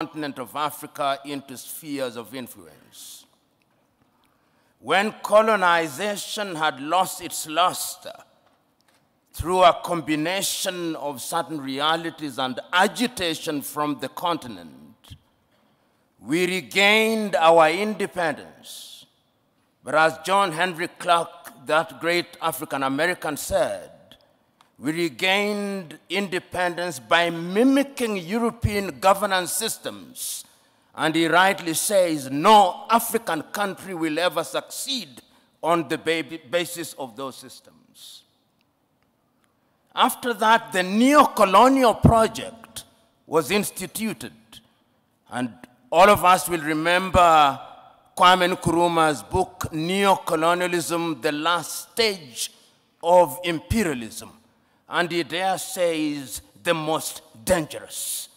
continent of Africa into spheres of influence. When colonization had lost its luster through a combination of certain realities and agitation from the continent, we regained our independence. But as John Henry Clark, that great African-American, said, we regained independence by mimicking European governance systems. And he rightly says, no African country will ever succeed on the basis of those systems. After that, the neo-colonial project was instituted. And all of us will remember Kwame Nkrumah's book, Neo-Colonialism, the Last Stage of Imperialism. And he there says, the most dangerous.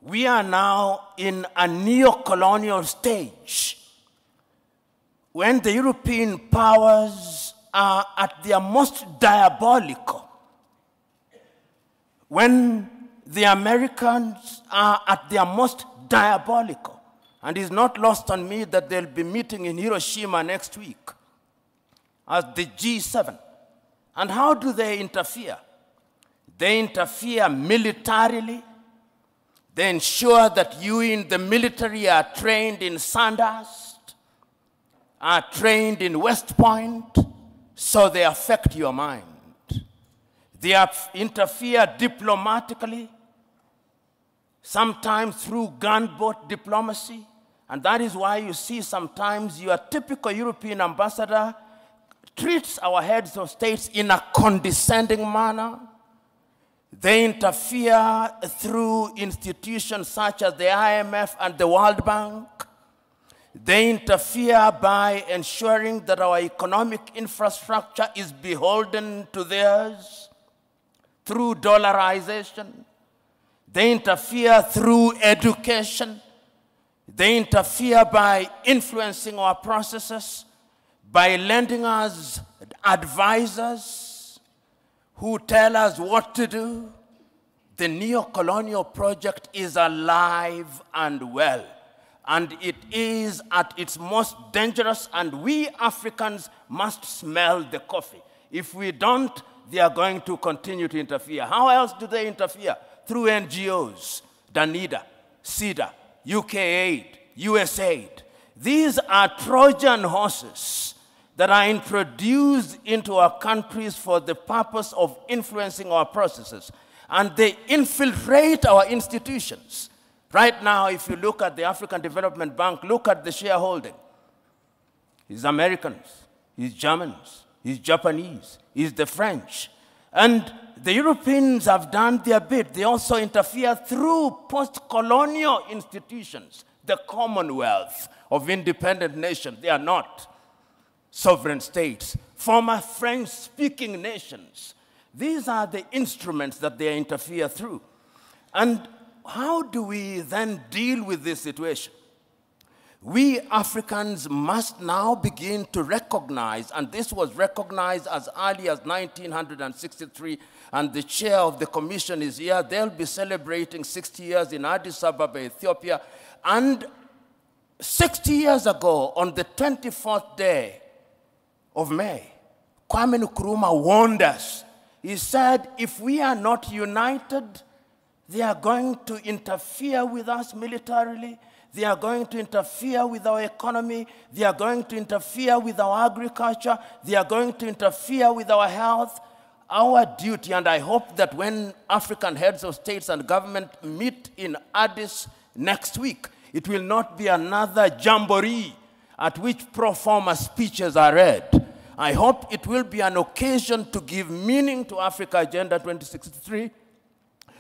We are now in a neo-colonial stage when the European powers are at their most diabolical, when the Americans are at their most diabolical. And it's not lost on me that they'll be meeting in Hiroshima next week as the G7. And how do they interfere? They interfere militarily. They ensure that you in the military are trained in Sandhurst, are trained in West Point, so they affect your mind. They interfere diplomatically, sometimes through gunboat diplomacy. And that is why you see sometimes your typical European ambassador treats our heads of states in a condescending manner. They interfere through institutions such as the IMF and the World Bank. They interfere by ensuring that our economic infrastructure is beholden to theirs through dollarization. They interfere through education. They interfere by influencing our processes, by lending us advisors who tell us what to do. The neo-colonial project is alive and well, and it is at its most dangerous, and we Africans must smell the coffee. If we don't, they are going to continue to interfere. How else do they interfere? Through NGOs, Danida, CEDA, UK Aid, USAID. These are Trojan horses that are introduced into our countries for the purpose of influencing our processes. And they infiltrate our institutions. Right now, if you look at the African Development Bank, look at the shareholding. It's Americans, it's Germans, it's Japanese, it's the French. And the Europeans have done their bit. They also interfere through post-colonial institutions, the Commonwealth of independent nations. They are not sovereign states, former French-speaking nations. These are the instruments that they interfere through. And how do we then deal with this situation? We Africans must now begin to recognize, and this was recognized as early as 1963, and the chair of the commission is here. They'll be celebrating 60 years in Addis Ababa, Ethiopia. And 60 years ago, on the 24th day of May, Kwame Nkrumah warned us. He said, if we are not united, they are going to interfere with us militarily. They are going to interfere with our economy. They are going to interfere with our agriculture. They are going to interfere with our health. Our duty, and I hope that when African heads of states and government meet in Addis next week, it will not be another jamboree at which pro forma speeches are read. I hope it will be an occasion to give meaning to Africa Agenda 2063.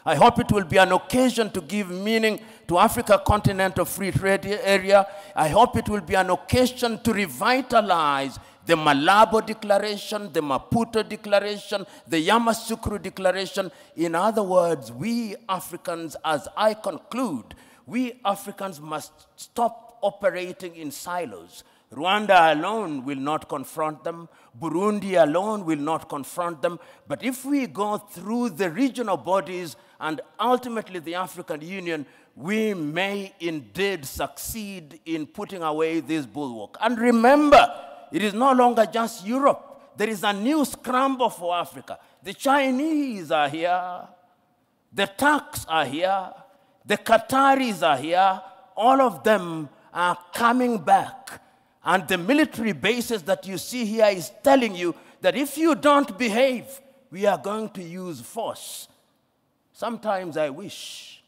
I hope it will be an occasion to give meaning to Africa Continental Free Trade Area. I hope it will be an occasion to revitalize the Malabo Declaration, the Maputo Declaration, the Yamoussoukro Declaration. In other words, we Africans, as I conclude, we Africans must stop operating in silos. Rwanda alone will not confront them. Burundi alone will not confront them. But if we go through the regional bodies and ultimately the African Union, we may indeed succeed in putting away this bulwark. And remember, it is no longer just Europe. There is a new scramble for Africa. The Chinese are here. The Turks are here. The Qataris are here. All of them are coming back. And the military bases that you see here is telling you that if you don't behave, we are going to use force. Sometimes I wish,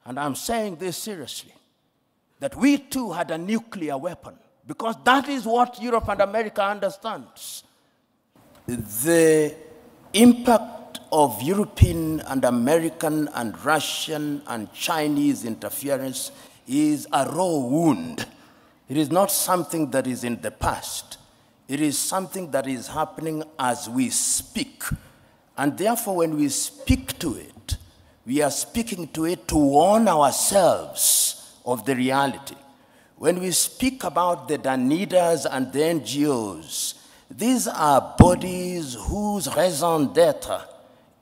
and I'm saying this seriously, that we too had a nuclear weapon, because that is what Europe and America understands. The impact of European and American and Russian and Chinese interference is a raw wound. It is not something that is in the past. It is something that is happening as we speak. And therefore, when we speak to it, we are speaking to it to warn ourselves of the reality. When we speak about the Danidas and the NGOs, these are bodies whose raison d'etre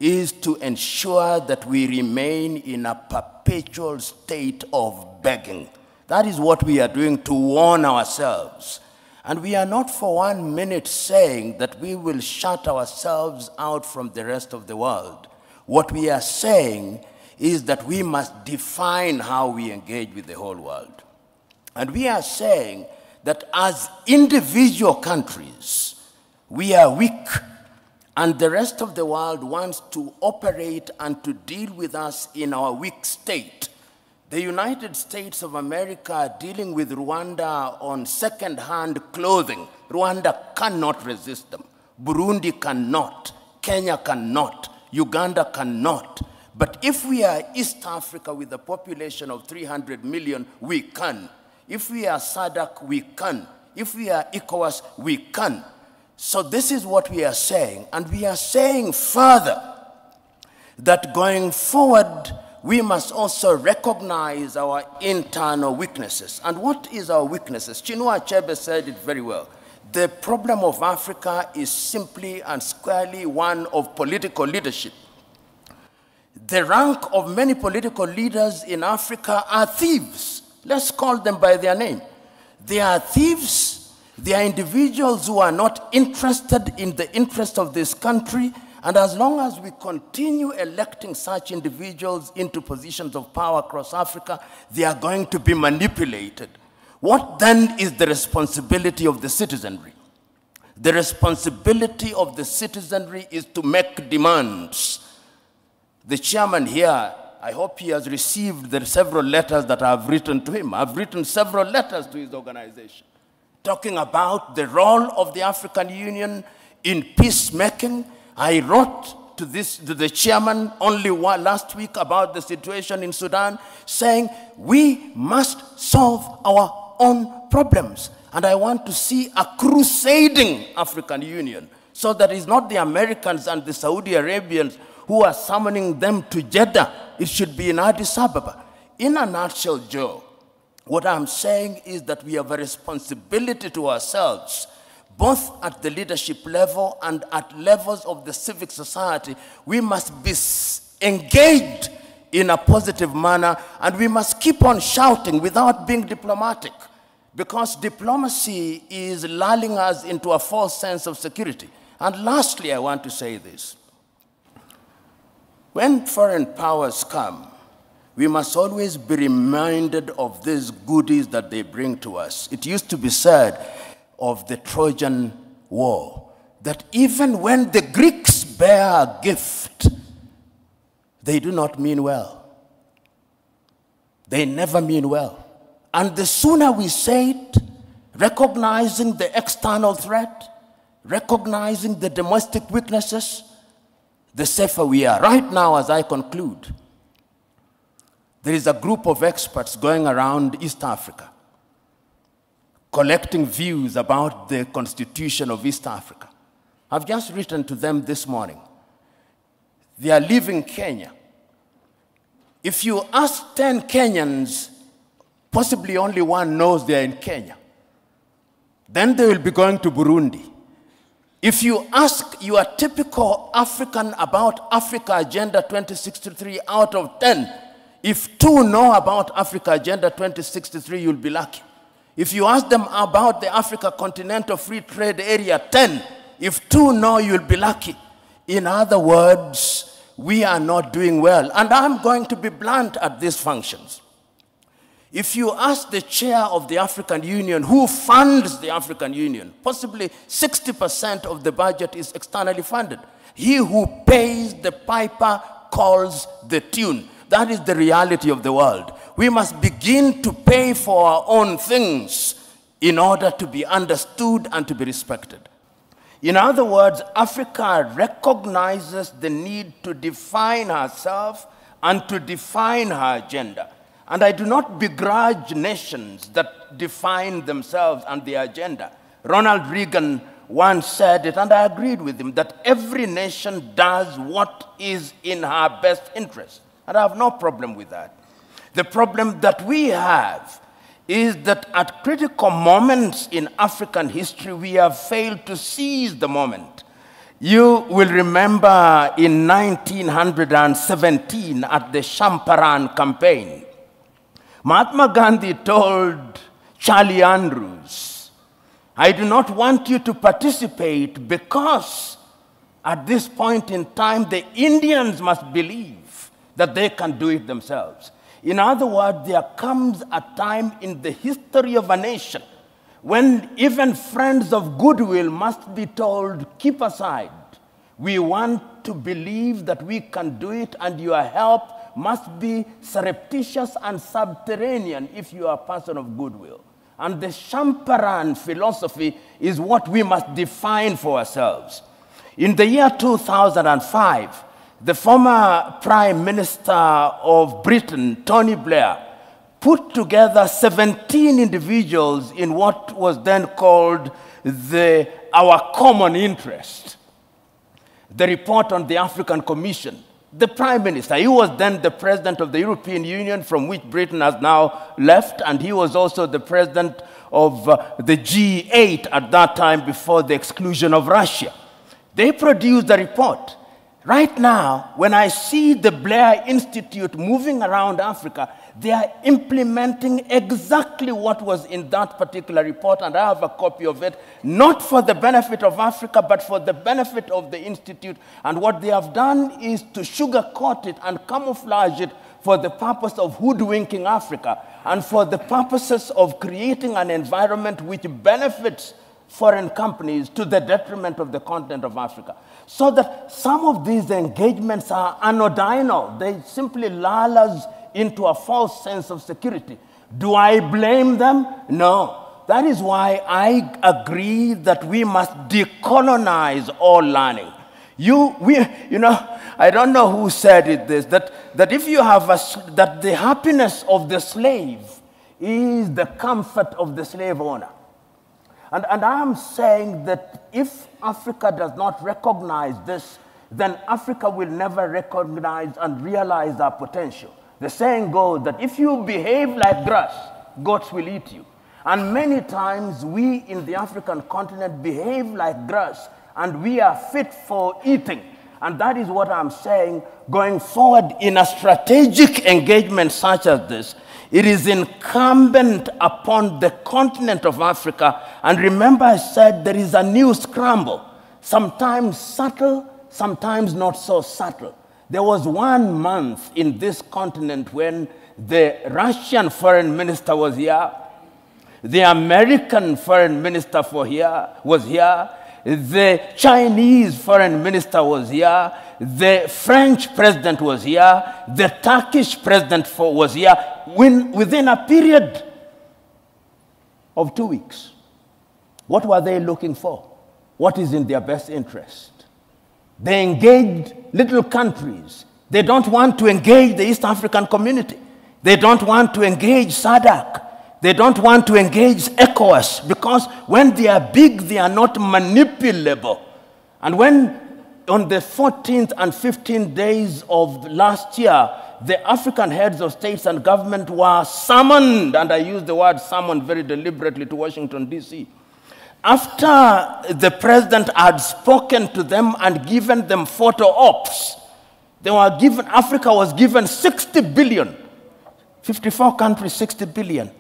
is to ensure that we remain in a perpetual state of begging. That is what we are doing to warn ourselves. And we are not for 1 minute saying that we will shut ourselves out from the rest of the world. What we are saying is that we must define how we engage with the whole world. And we are saying that as individual countries, we are weak, and the rest of the world wants to operate and to deal with us in our weak state. The United States of America are dealing with Rwanda on second-hand clothing. Rwanda cannot resist them. Burundi cannot. Kenya cannot. Uganda cannot. But if we are East Africa with a population of 300 million, we can. If we are SADC, we can. If we are ECOWAS, we can. So this is what we are saying. And we are saying further that going forward, we must also recognize our internal weaknesses. And what is our weaknesses? Chinua Achebe said it very well. The problem of Africa is simply and squarely one of political leadership. The rank of many political leaders in Africa are thieves. Let's call them by their name. They are thieves. They are individuals who are not interested in the interest of this country. And as long as we continue electing such individuals into positions of power across Africa, they are going to be manipulated. What then is the responsibility of the citizenry? The responsibility of the citizenry is to make demands. The chairman here, I hope he has received the several letters that I have written to him. I've written several letters to his organization, talking about the role of the African Union in peacemaking. I wrote to the chairman only last week about the situation in Sudan, saying we must solve our own problems. And I want to see a crusading African Union, so that it's not the Americans and the Saudi Arabians who are summoning them to Jeddah. It should be in Addis Ababa. In a nutshell, Joe, what I'm saying is that we have a responsibility to ourselves, both at the leadership level and at levels of the civic society. We must be engaged in a positive manner, and we must keep on shouting without being diplomatic, because diplomacy is lulling us into a false sense of security. And lastly, I want to say this. When foreign powers come, we must always be reminded of these goodies that they bring to us. It used to be said of the Trojan War that even when the Greeks bear a gift, they do not mean well. They never mean well. And the sooner we say it, recognizing the external threat, recognizing the domestic weaknesses, the safer we are. Right now, as I conclude, there is a group of experts going around East Africa, collecting views about the constitution of East Africa. I've just written to them this morning. They are leaving Kenya. If you ask 10 Kenyans, possibly only one knows they are in Kenya. Then they will be going to Burundi. If you ask your typical African about Africa Agenda 2063, out of 10, If 2 know about Africa Agenda 2063, you'll be lucky. If you ask them about the Africa Continental Free Trade Area, 10. If 2 know, you'll be lucky. In other words, we are not doing well. And I'm going to be blunt at these functions. If you ask the chair of the African Union, who funds the African Union, possibly 60% of the budget is externally funded. He who pays the piper calls the tune. That is the reality of the world. We must begin to pay for our own things in order to be understood and to be respected. In other words, Africa recognizes the need to define herself and to define her agenda. And I do not begrudge nations that define themselves and their agenda. Ronald Reagan once said it, and I agreed with him, that every nation does what is in her best interest. And I have no problem with that. The problem that we have is that at critical moments in African history, we have failed to seize the moment. You will remember in 1917 at the Champaran campaign, Mahatma Gandhi told Charlie Andrews, I do not want you to participate because at this point in time, the Indians must believe that they can do it themselves. In other words, there comes a time in the history of a nation when even friends of goodwill must be told, keep aside. We want to believe that we can do it, and your help must be surreptitious and subterranean if you are a person of goodwill. And the Champaran philosophy is what we must define for ourselves. In the year 2005, the former Prime Minister of Britain, Tony Blair, put together 17 individuals in what was then called Our Common Interest. The report on the African Commission. The Prime Minister, he was then the President of the European Union, from which Britain has now left, and he was also the President of the G8 at that time before the exclusion of Russia. They produced a report. Right now, when I see the Blair Institute moving around Africa, they are implementing exactly what was in that particular report, and I have a copy of it, not for the benefit of Africa, but for the benefit of the Institute. And what they have done is to sugarcoat it and camouflage it for the purpose of hoodwinking Africa and for the purposes of creating an environment which benefits foreign companies to the detriment of the continent of Africa. So that some of these engagements are anodinal. They simply lull us into a false sense of security. Do I blame them? No. That is why I agree that we must decolonize all learning. I don't know who said it this, that if you have that the happiness of the slave is the comfort of the slave owner. And I am saying that if Africa does not recognize this, then Africa will never recognize and realize our potential. The saying goes that if you behave like grass, goats will eat you. And many times we in the African continent behave like grass, and we are fit for eating. And that is what I'm saying, going forward in a strategic engagement such as this, it is incumbent upon the continent of Africa, and remember I said there is a new scramble, sometimes subtle, sometimes not so subtle. There was 1 month in this continent when the Russian foreign minister was here, the American foreign minister was here, the Chinese foreign minister was here, the French president was here, the Turkish president was here, within a period of 2 weeks. What were they looking for? What is in their best interest? They engaged little countries. They don't want to engage the East African community. They don't want to engage SADC. They don't want to engage ECOWAS, because when they are big, they are not manipulable. And when on the 14th and 15th days of last year, the African heads of states and government were summoned, and I use the word summoned very deliberately, to Washington, D.C. After the president had spoken to them and given them photo ops, Africa was given 60 billion 54 countries, 60 billion.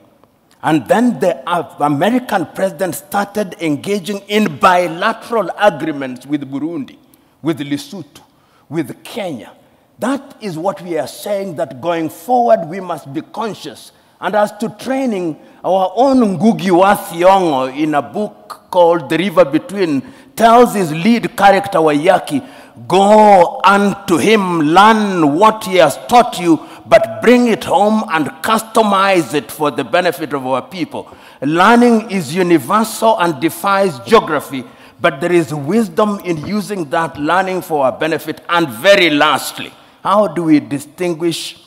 And then the American president started engaging in bilateral agreements with Burundi, with Lesotho, with Kenya. That is what we are saying, that going forward we must be conscious. And as to training, our own Ngugi wa Thiong'o, in a book called The River Between, tells his lead character Waiyaki, go unto him, learn what he has taught you, but bring it home and customize it for the benefit of our people. Learning is universal and defies geography, but there is wisdom in using that learning for our benefit. And very lastly, how do we distinguish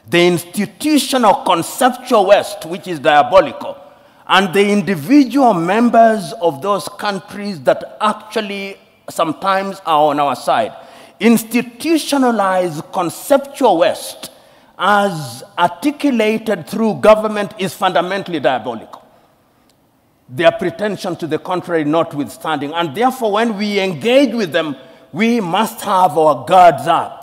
the institutional conceptual West, which is diabolical, and the individual members of those countries that actually sometimes are on our side? Institutionalized conceptual West, as articulated through government, is fundamentally diabolical. Their pretension to the contrary notwithstanding. And therefore, when we engage with them, we must have our guards up.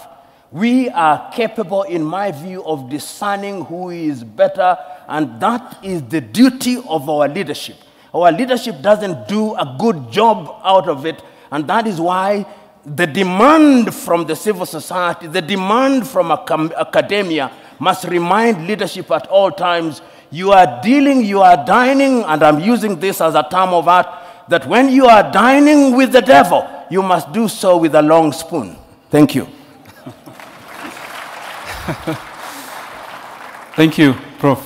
We are capable, in my view, of discerning who is better, and that is the duty of our leadership. Our leadership doesn't do a good job out of it, and that is why the demand from the civil society, the demand from academia must remind leadership at all times, you are dealing, you are dining, and I'm using this as a term of art, that when you are dining with the devil, you must do so with a long spoon. Thank you. Thank you, Prof.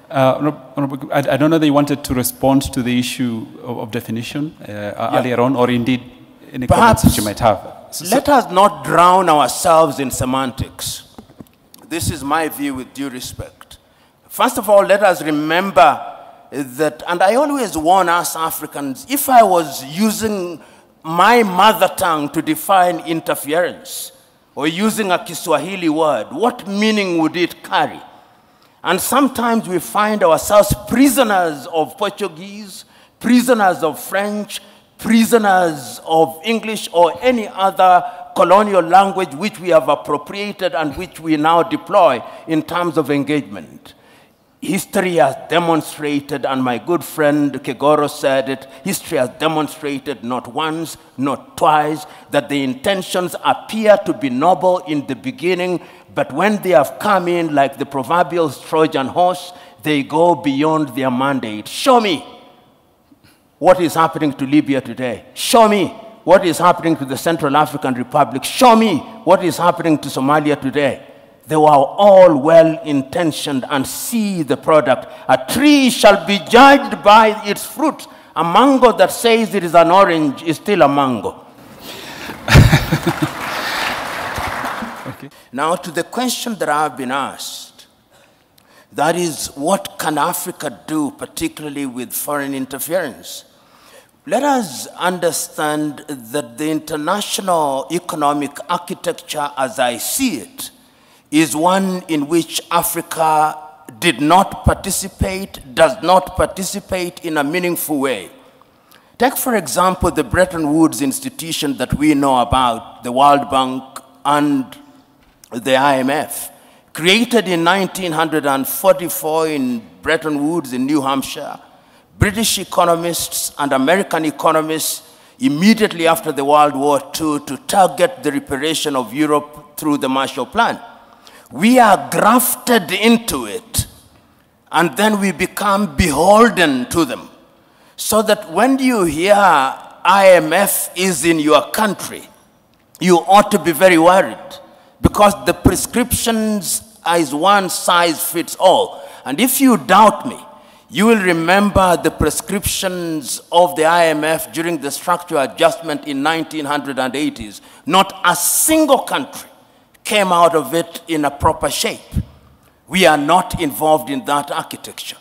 I don't know that you wanted to respond to the issue of definition earlier on, or indeed any comments that you might have. Let us not drown ourselves in semantics. This is my view with due respect. First of all, let us remember that, and I always warn us Africans, if I was using my mother tongue to define interference, or using a Kiswahili word, what meaning would it carry? And sometimes we find ourselves prisoners of Portuguese, prisoners of French, prisoners of English, or any other colonial language which we have appropriated and which we now deploy in terms of engagement. History has demonstrated, and my good friend Kegoro said it, history has demonstrated not once, not twice, that the intentions appear to be noble in the beginning, but when they have come in like the proverbial Trojan horse, they go beyond their mandate. Show me what is happening to Libya today. Show me what is happening to the Central African Republic. Show me what is happening to Somalia today. They were all well-intentioned, and see the product. A tree shall be judged by its fruit. A mango that says it is an orange is still a mango. Okay. Now to the question that I have been asked, that is, what can Africa do, particularly with foreign interference? Let us understand that the international economic architecture, as I see it, is one in which Africa did not participate, does not participate in a meaningful way. Take, for example, the Bretton Woods institution that we know about, the World Bank and the IMF, created in 1944 in Bretton Woods in New Hampshire. British economists and American economists immediately after the World War II to target the reparation of Europe through the Marshall Plan. We are grafted into it, and then we become beholden to them. So that when you hear IMF is in your country, you ought to be very worried, because the prescriptions is one size fits all. And if you doubt me, you will remember the prescriptions of the IMF during the structural adjustment in 1980s. Not a single country came out of it in a proper shape. We are not involved in that architecture.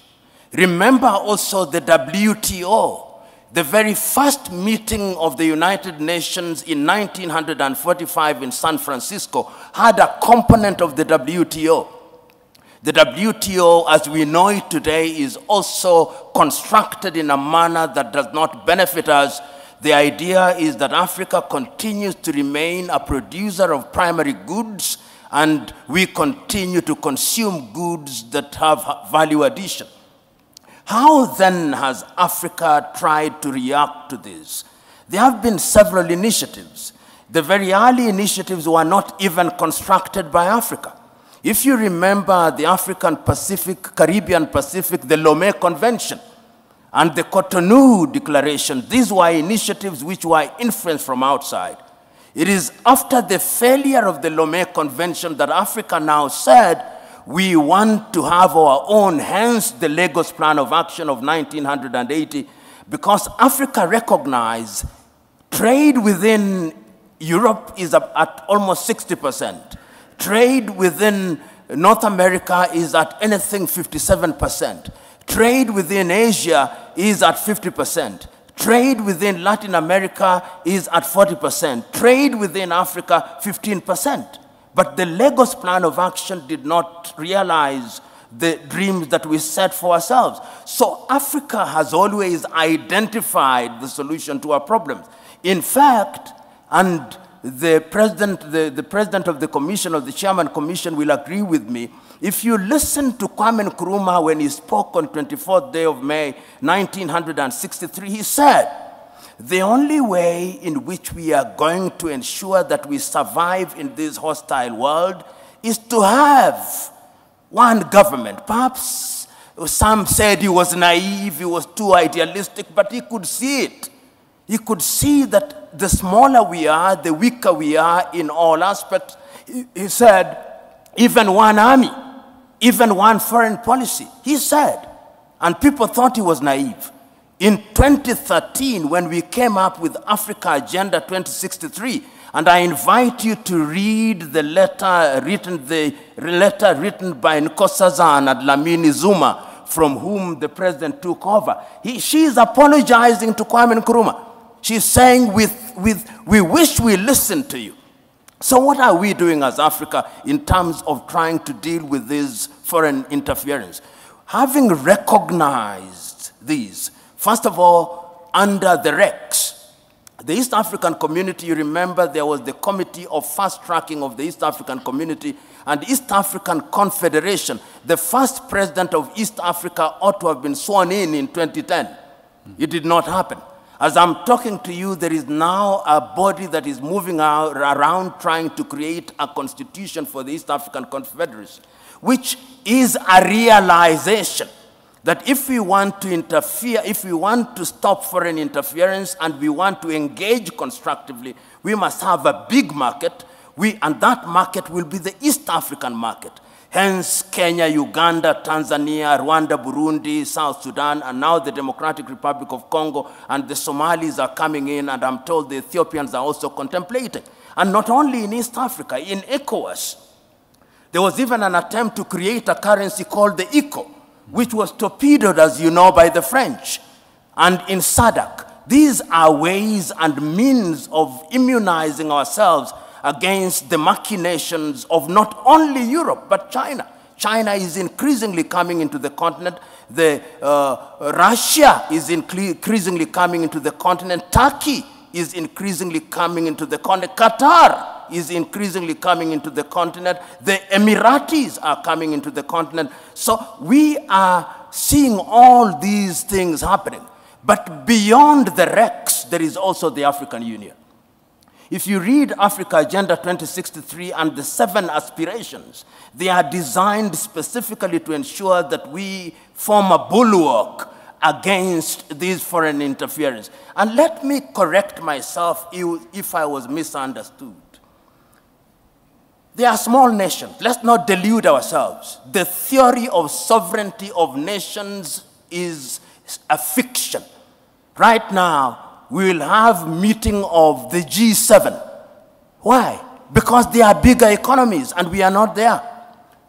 Remember also the WTO. The very first meeting of the United Nations in 1945 in San Francisco had a component of the WTO. The WTO, as we know it today, is also constructed in a manner that does not benefit us. The idea is that Africa continues to remain a producer of primary goods, and we continue to consume goods that have value addition. How then has Africa tried to react to this? There have been several initiatives. The very early initiatives were not even constructed by Africa. If you remember the African Pacific, Caribbean Pacific, the Lomé Convention, and the Cotonou Declaration, these were initiatives which were influenced from outside. It is after the failure of the Lomé Convention that Africa now said, we want to have our own, hence the Lagos Plan of Action of 1980, because Africa recognized trade within Europe is at almost 60%. Trade within North America is at anything 57%. Trade within Asia is at 50%. Trade within Latin America is at 40%. Trade within Africa, 15%. But the Lagos Plan of Action did not realize the dreams that we set for ourselves. So Africa has always identified the solution to our problems. In fact, and the president of the commission, of the chairman commission, will agree with me. If you listen to Kwame Nkrumah when he spoke on 24th day of May, 1963, he said, the only way in which we are going to ensure that we survive in this hostile world is to have one government. Perhaps some said he was naive, he was too idealistic, but he could see it. He could see that the smaller we are, the weaker we are in all aspects. He said, even one army, even one foreign policy, he said. And people thought he was naive. In 2013, when we came up with Africa Agenda 2063, and I invite you to read the letter written by Nkosazana and Dlamini Zuma, from whom the president took over. She is apologizing to Kwame Nkrumah. She's saying, we wish we listened to you. So what are we doing as Africa in terms of trying to deal with this foreign interference? Having recognized these, first of all, under the REX, the East African Community, you remember there was the Committee of Fast Tracking of the East African Community and East African Confederation. The first president of East Africa ought to have been sworn in 2010. It did not happen. As I'm talking to you, there is now a body that is moving around trying to create a constitution for the East African Confederacy, which is a realization that if we want to interfere, if we want to stop foreign interference and we want to engage constructively, we must have a big market, and that market will be the East African market. Hence, Kenya, Uganda, Tanzania, Rwanda, Burundi, South Sudan, and now the Democratic Republic of Congo, and the Somalis are coming in, and I'm told the Ethiopians are also contemplating. And not only in East Africa, in ECOWAS, there was even an attempt to create a currency called the ECO, which was torpedoed, as you know, by the French. And in SADC, these are ways and means of immunizing ourselves against the machinations of not only Europe, but China. China is increasingly coming into the continent. Russia is increasingly coming into the continent. Turkey is increasingly coming into the continent. Qatar is increasingly coming into the continent. The Emiratis are coming into the continent. So we are seeing all these things happening. But beyond the REX, there is also the African Union. If you read Africa Agenda 2063 and the 7 aspirations, they are designed specifically to ensure that we form a bulwark against these foreign interference. And let me correct myself if I was misunderstood. They are small nations. Let's not delude ourselves. The theory of sovereignty of nations is a fiction. Right now, we will have meeting of the G7. Why? Because they are bigger economies and we are not there.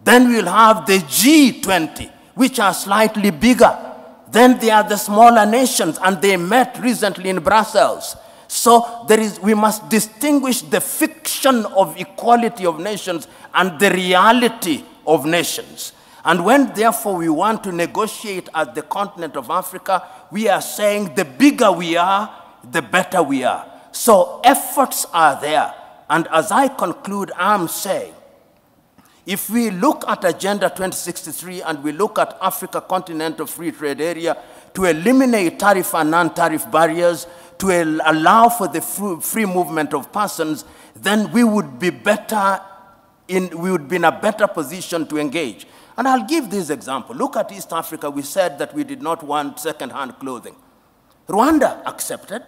Then we will have the G20, which are slightly bigger. Then they are the smaller nations, and they met recently in Brussels. So we must distinguish the fiction of equality of nations and the reality of nations. And when, therefore, we want to negotiate at the continent of Africa, we are saying the bigger we are, the better we are. So efforts are there. And as I conclude, I'm saying If we look at Agenda 2063 and we look at Africa Continental Free Trade Area to eliminate tariff and non-tariff barriers, to allow for the free movement of persons, then we would be in a better position to engage. And I'll give this example. Look at East Africa. We said that we did not want second-hand clothing. Rwanda accepted.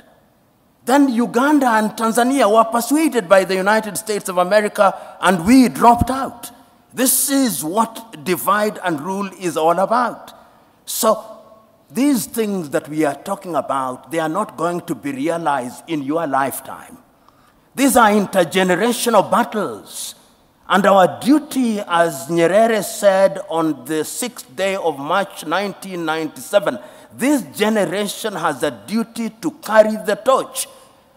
Then Uganda and Tanzania were persuaded by the United States of America, and we dropped out. This is what divide and rule is all about. So these things that we are talking about, they are not going to be realized in your lifetime. These are intergenerational battles. And our duty, as Nyerere said on the 6th day of March 1997, this generation has a duty to carry the torch.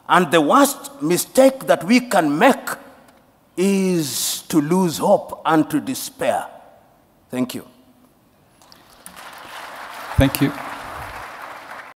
And the worst mistake that we can make is to lose hope and to despair. Thank you. Thank you.